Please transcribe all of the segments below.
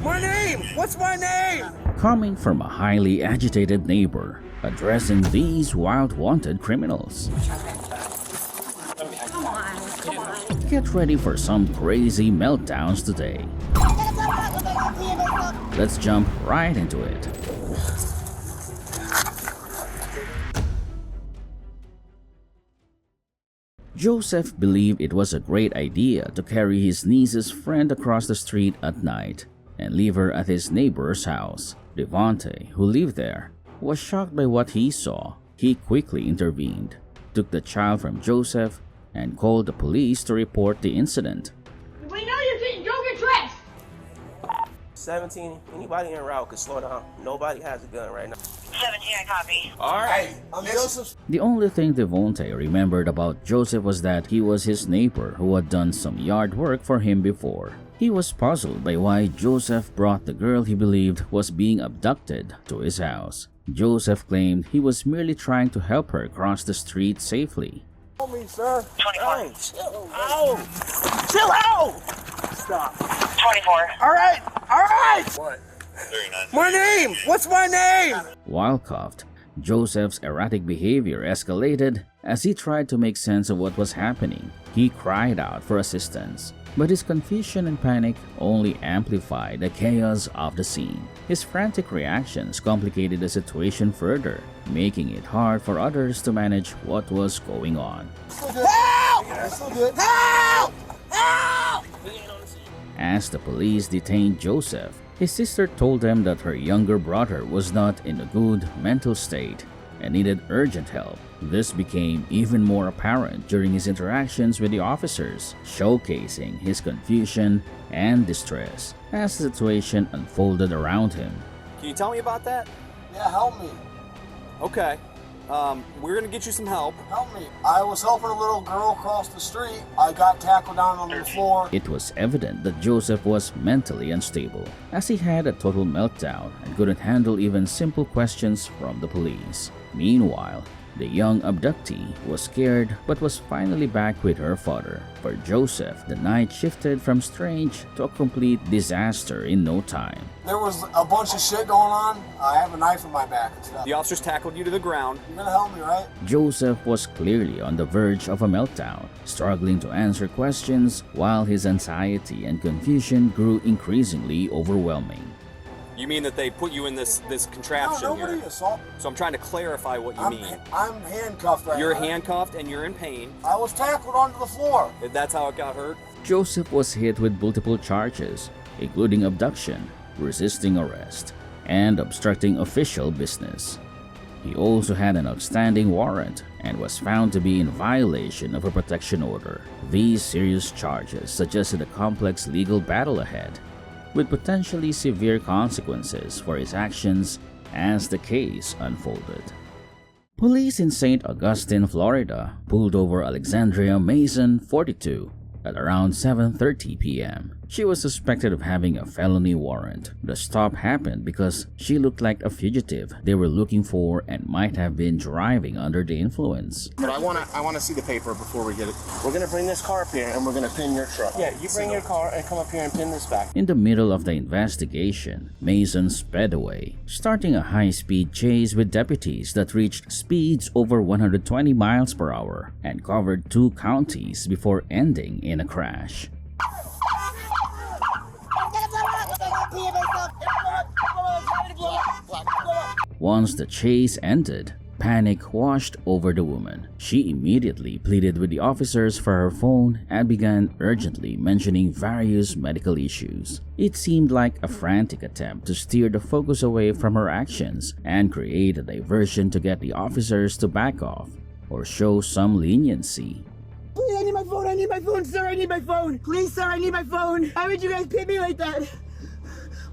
My name! What's my name? Coming from a highly agitated neighbor addressing these wild wanted criminals. Get ready for some crazy meltdowns today. Let's jump right into it. Joseph believed it was a great idea to carry his niece's friend across the street at night and leave her at his neighbor's house. Devontae, who lived there, was shocked by what he saw. He quickly intervened, took the child from Joseph, and called the police to report the incident. We know you're getting go get dressed. 17. Anybody en route could slow down. Nobody has a gun right now. 17, I copy. Alright, I'm Joseph. The only thing Devontae remembered about Joseph was that he was his neighbor who had done some yard work for him before. He was puzzled by why Joseph brought the girl he believed was being abducted to his house. Joseph claimed he was merely trying to help her cross the street safely. Help me, sir. 24. Hey, chill out. Chill out. Stop. 24. Alright. What? 39. My name! What's my name? While cuffed, Joseph's erratic behavior escalated as he tried to make sense of what was happening. He cried out for assistance, but his confusion and panic only amplified the chaos of the scene. His frantic reactions complicated the situation further, making it hard for others to manage what was going on. Help! Help! Help! As the police detained Joseph, his sister told them that her younger brother was not in a good mental state and needed urgent help. This became even more apparent during his interactions with the officers, showcasing his confusion and distress as the situation unfolded around him. Can you tell me about that? Yeah, help me. Okay. We're gonna get you some help. Help me. I was helping a little girl cross the street. I got tackled down on the floor. It was evident that Joseph was mentally unstable, as he had a total meltdown and couldn't handle even simple questions from the police. Meanwhile, the young abductee was scared but was finally back with her father. For Joseph, the night shifted from strange to a complete disaster in no time. There was a bunch of shit going on. I have a knife in my back and stuff. The officers tackled you to the ground. You're gonna help me, right? Joseph was clearly on the verge of a meltdown, struggling to answer questions while his anxiety and confusion grew increasingly overwhelming. You mean that they put you in this contraption No, nobody here? assaulted. So I'm trying to clarify what you mean. I'm handcuffed right You're now. handcuffed and you're in pain. I was tackled onto the floor. That's how it got hurt? Joseph was hit with multiple charges, including abduction, resisting arrest, and obstructing official business. He also had an outstanding warrant and was found to be in violation of a protection order. These serious charges suggested a complex legal battle ahead, with potentially severe consequences for his actions as the case unfolded. Police in St. Augustine, Florida, pulled over Alexandria Mason, 42, at around 7:30 p.m. She was suspected of having a felony warrant. The stop happened because she looked like a fugitive they were looking for and might have been driving under the influence. But I wanna see the paper before we get it. We're gonna bring this car up here and we're gonna pin your truck. Yeah, you bring your car and come up here and pin this back. In the middle of the investigation, Mason sped away, starting a high-speed chase with deputies that reached speeds over 120 miles per hour and covered 2 counties before ending in a crash. Once the chase ended, panic washed over the woman. She immediately pleaded with the officers for her phone and began urgently mentioning various medical issues. It seemed like a frantic attempt to steer the focus away from her actions and create a diversion to get the officers to back off or show some leniency. Please, I need my phone, sir, I need my phone. Please, sir, I need my phone. Why would you guys pit me like that?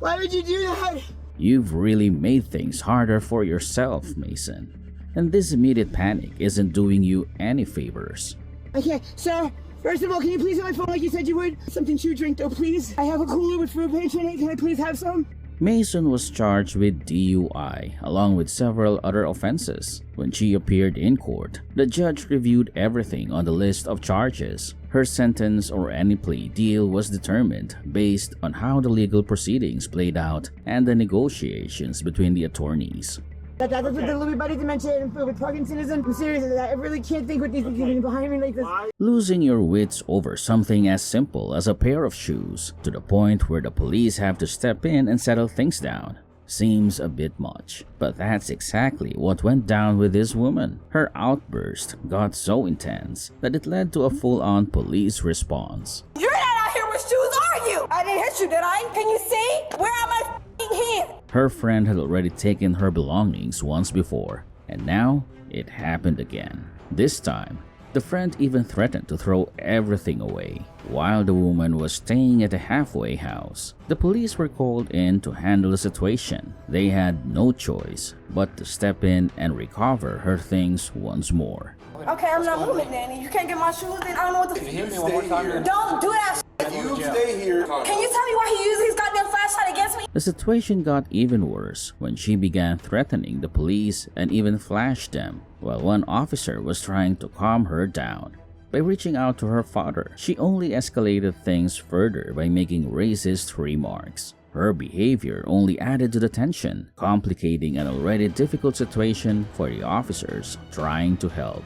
Why would you do that? You've really made things harder for yourself, Mason. And this immediate panic isn't doing you any favors. Okay, sir, first of all, can you please have my phone like you said you would? Something to drink, though, please. I have a cooler with fruit punch in it. Can I please have some? Mason was charged with DUI along with several other offenses. When she appeared in court, the judge reviewed everything on the list of charges, Her sentence or any plea deal was determined based on how the legal proceedings played out and the negotiations between the attorneys. That's what the Lewy body dementia with Parkinsonism. I'm serious. I really can't think with these things behind me like this. Losing your wits over something as simple as a pair of shoes to the point where the police have to step in and settle things down seems a bit much. But that's exactly what went down with this woman. Her outburst got so intense that it led to a full-on police response. You're not out here with shoes, are you? I didn't hit you, did I? Can you see? Where am I f***ing here? Her friend had already taken her belongings once before, and now it happened again. This time, the friend even threatened to throw everything away while the woman was staying at a halfway house. The police were called in to handle the situation. They had no choice but to step in and recover her things once more. Okay, I'm not moving, Danny. You can't get my shoes, then I don't know what the f*** Hit me one more time. Don't do that shit. You stay here. Can you tell me why he used his goddamn flashlight against me? The situation got even worse when she began threatening the police and even flashed them, while one officer was trying to calm her down. By reaching out to her father, she only escalated things further by making racist remarks. Her behavior only added to the tension, complicating an already difficult situation for the officers trying to help.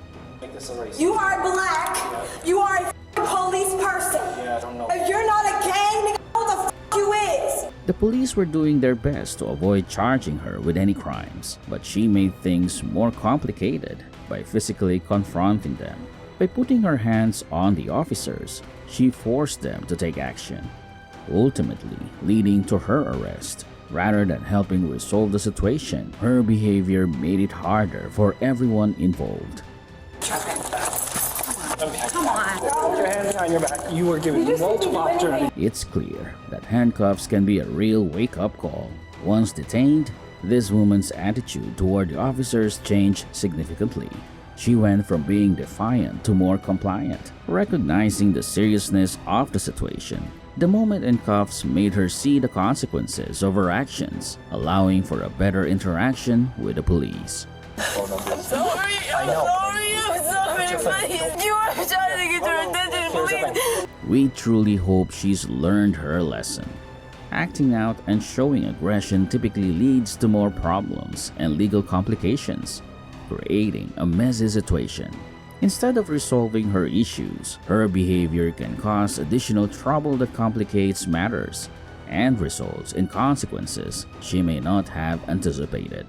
You are black. You are a police person. Yeah, I don't know. If you're not a gang, nigga, who the f you is? The police were doing their best to avoid charging her with any crimes, but she made things more complicated by physically confronting them. By putting her hands on the officers, she forced them to take action, ultimately leading to her arrest. Rather than helping resolve the situation, her behavior made it harder for everyone involved. Come on. Put your hand behind your back. You were given multiple opportunities. It's clear that handcuffs can be a real wake-up call. Once detained, this woman's attitude toward the officers changed significantly. She went from being defiant to more compliant, recognizing the seriousness of the situation. The moment in cuffs made her see the consequences of her actions, allowing for a better interaction with the police. I'm sorry. You were trying to get your attention, please. We truly hope she's learned her lesson. Acting out and showing aggression typically leads to more problems and legal complications, creating a messy situation. Instead of resolving her issues, her behavior can cause additional trouble that complicates matters and results in consequences she may not have anticipated.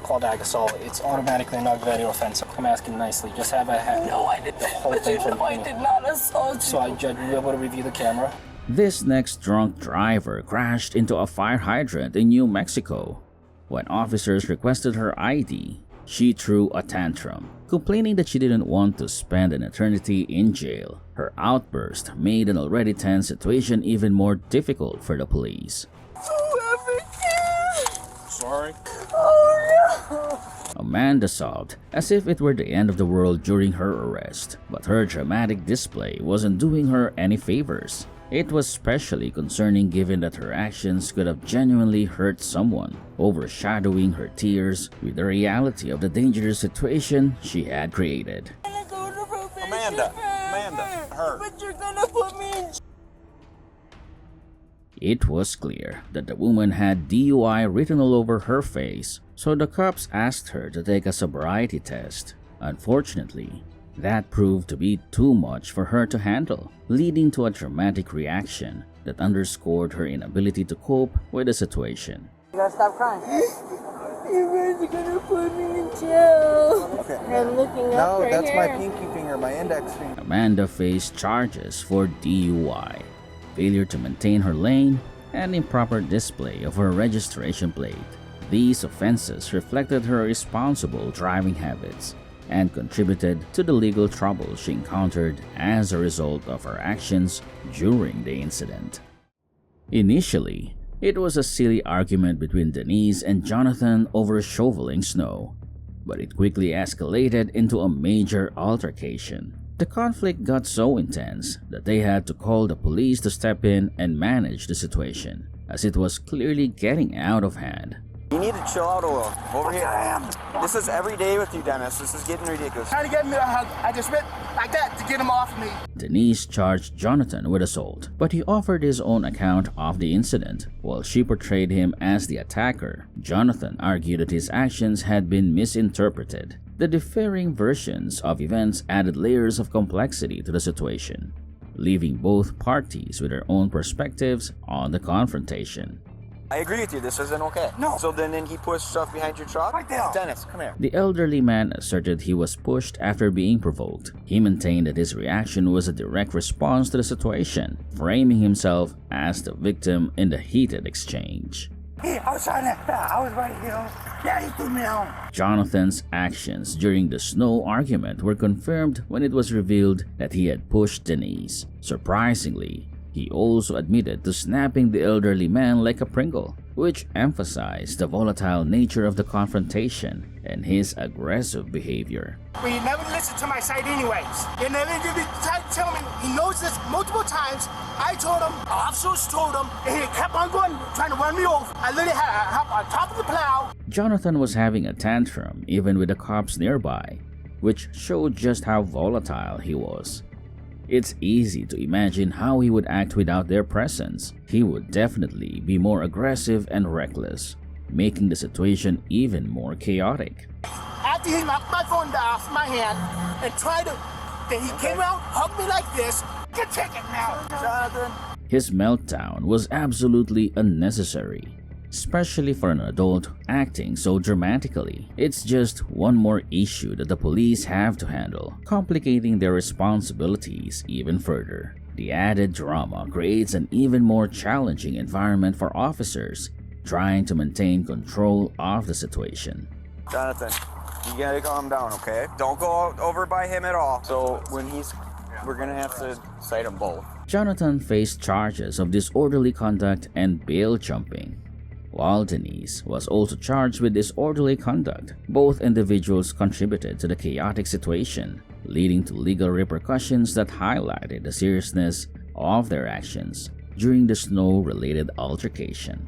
Called ag assault. It's automatically an aggravated offense. I'm asking nicely. Just have a hat. No, I didn't. The whole But thing you from know I did not assault you. So I judge you able to review the camera. This next drunk driver crashed into a fire hydrant in New Mexico. When officers requested her ID, she threw a tantrum, complaining that she didn't want to spend an eternity in jail. Her outburst made an already tense situation even more difficult for the police. Sorry. Amanda sobbed as if it were the end of the world during her arrest, but her dramatic display wasn't doing her any favors. It was especially concerning given that her actions could have genuinely hurt someone, overshadowing her tears with the reality of the dangerous situation she had created. Amanda, her. But you're gonna put me in. It was clear that the woman had DUI written all over her face, so the cops asked her to take a sobriety test. Unfortunately, that proved to be too much for her to handle, leading to a dramatic reaction that underscored her inability to cope with the situation. You gotta stop crying. You guys are gonna put me in jail. Okay. I'm looking up No, right that's here. my pinky finger, my index finger. Amanda faced charges for DUI, failure to maintain her lane, and improper display of her registration plate. These offenses reflected her irresponsible driving habits and contributed to the legal trouble she encountered as a result of her actions during the incident. Initially, it was a silly argument between Denise and Jonathan over shoveling snow, but it quickly escalated into a major altercation. The conflict got so intense that they had to call the police to step in and manage the situation, as it was clearly getting out of hand. You need to chill out a little. Over here. I am. This is every day with you, Dennis. This is getting ridiculous. Trying to get me a hug. I just went like that to get him off me. Denise charged Jonathan with assault, but he offered his own account of the incident. While she portrayed him as the attacker, Jonathan argued that his actions had been misinterpreted. The differing versions of events added layers of complexity to the situation, leaving both parties with their own perspectives on the confrontation. I agree with you. This isn't okay. No. So then he pushed stuff behind your truck? Right there. Dennis, come here. The elderly man asserted he was pushed after being provoked. He maintained that his reaction was a direct response to the situation, framing himself as the victim in the heated exchange. I was trying to, I was right, Yeah, he threw me out. Jonathan's actions during the snow argument were confirmed when it was revealed that he had pushed Denise. Surprisingly, he also admitted to snapping the elderly man like a Pringle, which emphasized the volatile nature of the confrontation and his aggressive behavior. But he never listened to my side anyways. He never did try to tell me. He knows this multiple times. I told him, officers told him, and he kept on going, trying to run me over. I literally had to hop on top of the plow. Jonathan was having a tantrum even with the cops nearby, which showed just how volatile he was. It's easy to imagine how he would act without their presence. He would definitely be more aggressive and reckless, making the situation even more chaotic. After he knocked my phone off my hand and tried to, then he came out, hugged me like this. Get taken now, Jonathan. His meltdown was absolutely unnecessary, especially for an adult acting so dramatically. It's just one more issue that the police have to handle, complicating their responsibilities even further. The added drama creates an even more challenging environment for officers trying to maintain control of the situation. Jonathan, you gotta calm down, okay? Don't go over by him at all. So we're gonna have to cite them both. Jonathan faced charges of disorderly conduct and bail jumping, while Denise was also charged with disorderly conduct. Both individuals contributed to the chaotic situation, leading to legal repercussions that highlighted the seriousness of their actions during the snow-related altercation.